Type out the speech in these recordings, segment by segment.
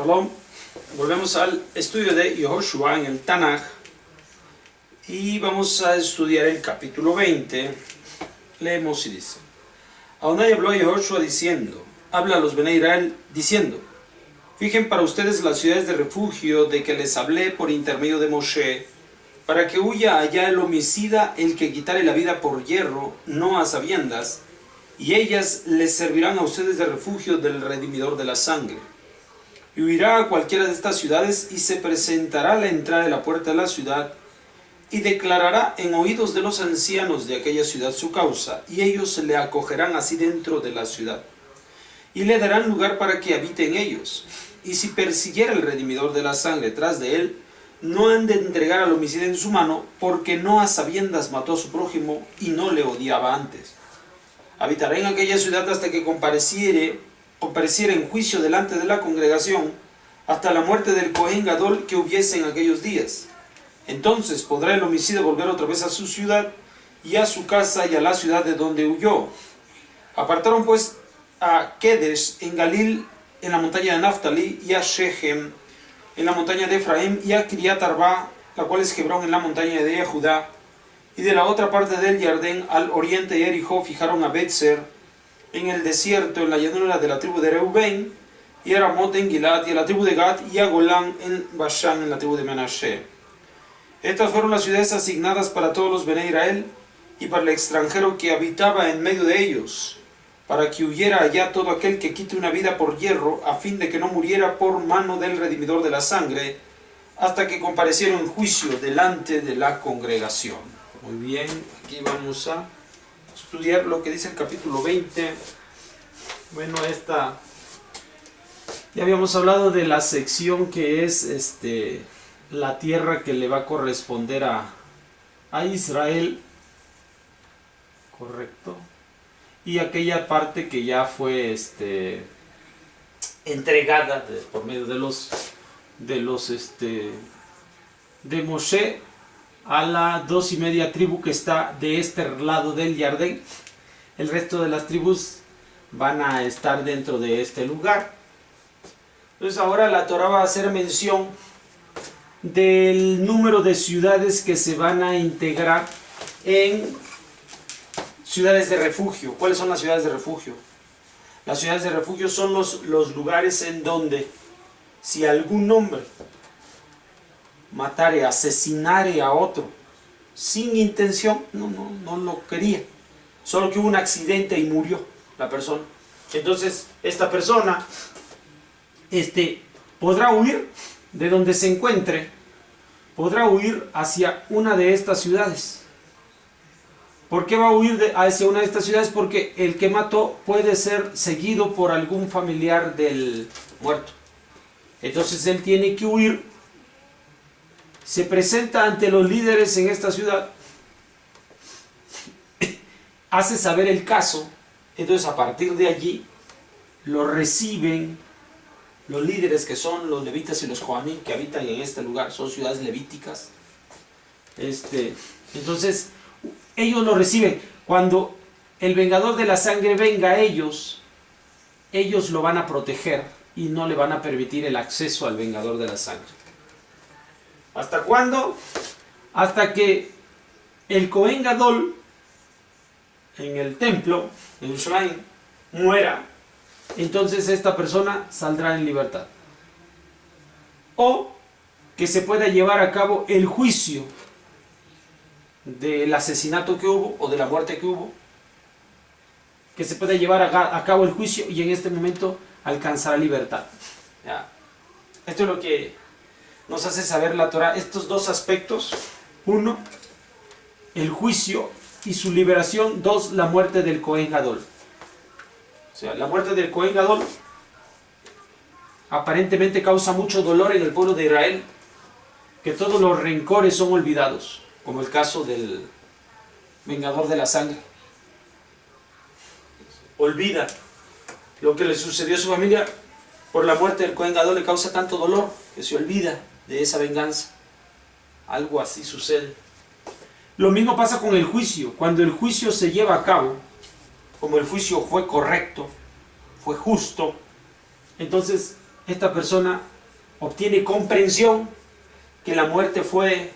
Shalom, volvemos al estudio de Yehoshua en el Tanaj y vamos a estudiar el capítulo 20. Leemos y dice: Adonai habló a Yehoshua diciendo, habla a los Bnei Israel diciendo, fijen para ustedes las ciudades de refugio de que les hablé por intermedio de Moshe, para que huya allá el homicida, el que quitare la vida por hierro, no a sabiendas, y ellas les servirán a ustedes de refugio del redimidor de la sangre. Y huirá a cualquiera de estas ciudades y se presentará a la entrada de la puerta de la ciudad y declarará en oídos de los ancianos de aquella ciudad su causa, y ellos le acogerán así dentro de la ciudad y le darán lugar para que habite en ellos. Y si persiguiera el redimidor de la sangre tras de él, no han de entregar al homicida en su mano, porque no a sabiendas mató a su prójimo y no le odiaba antes. Habitará en aquella ciudad hasta que compareciera en juicio delante de la congregación, hasta la muerte del Cohen Gadol que hubiese en aquellos días. Entonces podrá el homicida volver otra vez a su ciudad, y a su casa y a la ciudad de donde huyó. Apartaron pues a Kedesh en Galil, en la montaña de Naftali, y a Shechem en la montaña de Efraín, y a Kiriat Arba, la cual es Hebrón, en la montaña de Judá. Y de la otra parte del Jardín, al oriente de Jericó, fijaron a Betzer en el desierto, en la llanura de la tribu de Reubén, y a Ramot en Gilad, y a la tribu de Gad, y a Golán en Bashan, en la tribu de Menashe. Estas fueron las ciudades asignadas para todos los Bnei Israel, y para el extranjero que habitaba en medio de ellos, para que huyera allá todo aquel que quite una vida por hierro, a fin de que no muriera por mano del redimidor de la sangre, hasta que comparecieron en juicio delante de la congregación. Muy bien, aquí vamos a estudiar lo que dice el capítulo 20. Bueno, ya habíamos hablado de la sección que es la tierra que le va a corresponder a Israel, correcto, y aquella parte que ya fue entregada por medio de Moshe a la 2.5 tribu que está de este lado del Jardín. El resto de las tribus van a estar dentro de este lugar. Entonces ahora la Torah va a hacer mención del número de ciudades que se van a integrar en ciudades de refugio. ¿Cuáles son las ciudades de refugio? Las ciudades de refugio son los lugares en donde si algún hombre matare, asesinare a otro sin intención, no lo quería, solo que hubo un accidente y murió la persona, entonces esta persona podrá huir de donde se encuentre, podrá huir hacia una de estas ciudades. ¿Por qué va a huir hacia una de estas ciudades? Porque el que mató puede ser seguido por algún familiar del muerto, entonces él tiene que huir. Se presenta ante los líderes en esta ciudad, hace saber el caso, entonces a partir de allí lo reciben los líderes, que son los levitas y los joanim que habitan en este lugar, son ciudades levíticas. Entonces ellos lo reciben. Cuando el vengador de la sangre venga a ellos lo van a proteger y no le van a permitir el acceso al vengador de la sangre. ¿Hasta cuándo? Hasta que el Cohen Gadol en el templo, en Yerushalayim, muera. Entonces esta persona saldrá en libertad. O que se pueda llevar a cabo el juicio del asesinato que hubo o de la muerte que hubo. Que se pueda llevar a cabo el juicio y en este momento alcanzará libertad. ¿Ya? Esto es lo que nos hace saber la Torah, estos dos aspectos. Uno, el juicio y su liberación. Dos, la muerte del Cohen Gadol. O sea, la muerte del Cohen Gadol aparentemente causa mucho dolor en el pueblo de Israel, que todos los rencores son olvidados, como el caso del vengador de la sangre. Olvida lo que le sucedió a su familia por la muerte del Cohen Gadol, le causa tanto dolor que se olvida de esa venganza. Algo así sucede. Lo mismo pasa con el juicio. Cuando el juicio se lleva a cabo, como el juicio fue correcto, fue justo, entonces esta persona obtiene comprensión que la muerte fue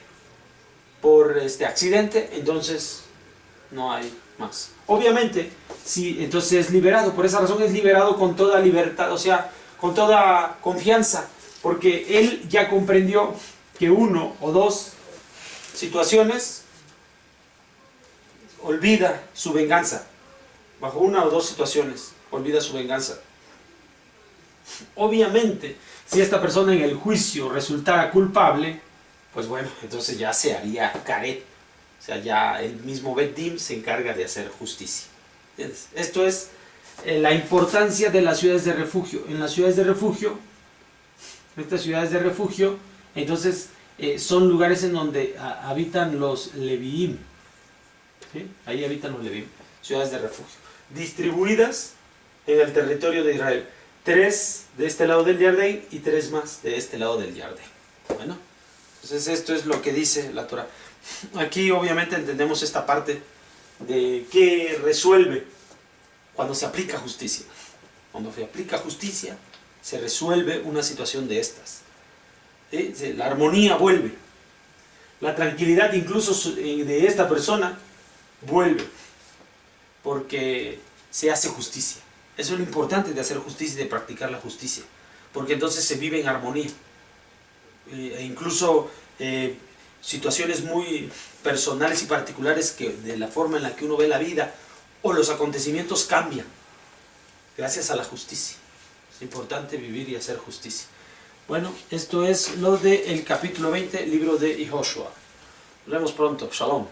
por accidente, entonces no hay más. Obviamente, sí, entonces es liberado, por esa razón es liberado con toda libertad, o sea, con toda confianza, porque él ya comprendió que uno o dos situaciones olvida su venganza. Bajo una o dos situaciones olvida su venganza. Obviamente, si esta persona en el juicio resultara culpable, pues bueno, entonces ya se haría caret. O sea, ya el mismo Bet Din se encarga de hacer justicia. ¿Entiendes? Esto es la importancia de las ciudades de refugio. En las ciudades de refugio, estas ciudades de refugio, entonces son lugares en donde habitan los Leviim. ¿Sí? Ahí habitan los Leviim, ciudades de refugio, distribuidas en el territorio de Israel. 3 de este lado del Jardín y 3 más de este lado del Jardín. Bueno, entonces esto es lo que dice la Torah. Aquí obviamente entendemos esta parte de qué resuelve cuando se aplica justicia. Cuando se aplica justicia, se resuelve una situación de estas. ¿Sí? La armonía vuelve. La tranquilidad incluso de esta persona vuelve. Porque se hace justicia. Eso es lo importante de hacer justicia y de practicar la justicia. Porque entonces se vive en armonía. E incluso situaciones muy personales y particulares que de la forma en la que uno ve la vida o los acontecimientos cambian gracias a la justicia. Es importante vivir y hacer justicia. Bueno, esto es lo del capítulo 20, libro de Yehoshua. Nos vemos pronto. Shalom.